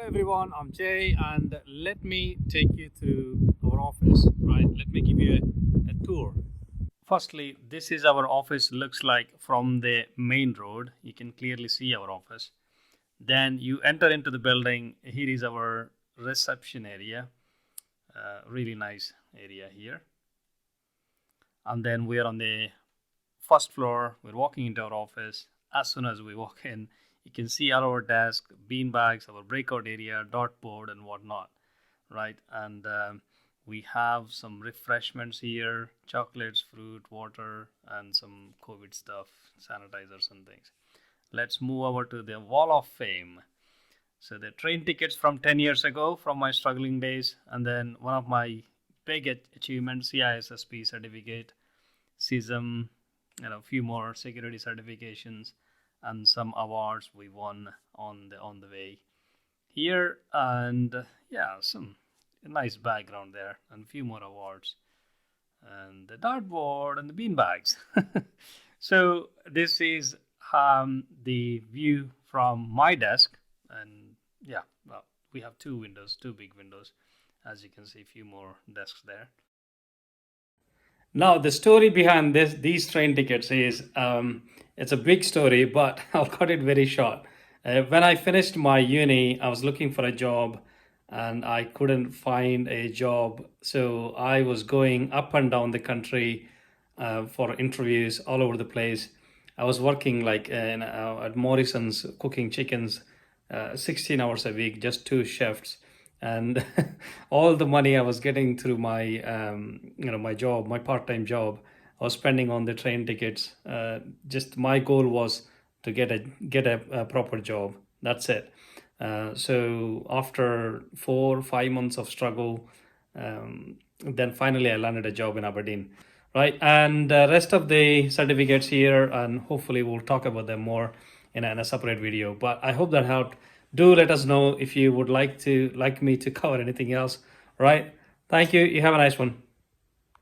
Hello everyone, I'm Jay and let me take you through our office, right? Let me give you a tour. Firstly, this is our office looks like from the main road. You can clearly see our office. Then you enter into the building. Here is our reception area. Really nice area here. And then we're on the first floor. We're walking into our office. As soon as we walk in, you can see our desk, bean bags, our breakout area, dartboard, and whatnot, right? And we have some refreshments here: chocolates, fruit, water, and some COVID stuff, sanitizers and things. Let's move over to the Wall of Fame. So the train tickets from 10 years ago, from my struggling days, and then one of my big achievements, CISSP certificate, CISM, a few more security certifications, and some awards we won on the way here, and yeah, some nice background there, and a few more awards, and the dartboard and the bean bags. So this is the view from my desk, and yeah, well, we have two windows, two big windows, as you can see, a few more desks there. Now, the story behind these train tickets is it's a big story, but I'll cut it very short. When I finished my uni, I was looking for a job and I couldn't find a job. So I was going up and down the country for interviews all over the place. I was working like at Morrison's cooking chickens 16 hours a week, just two shifts, and all the money I was getting through my my job, my part-time job, I was spending on the train tickets. Just my goal was to get a proper job. That's it. So after 4 5 months of struggle, then finally I landed a job in Aberdeen, right? And rest of the certificates here, and hopefully we'll talk about them more in a separate video. But I hope that helped. Do let us know if you would like me to cover anything else, right? Thank you. You have a nice one.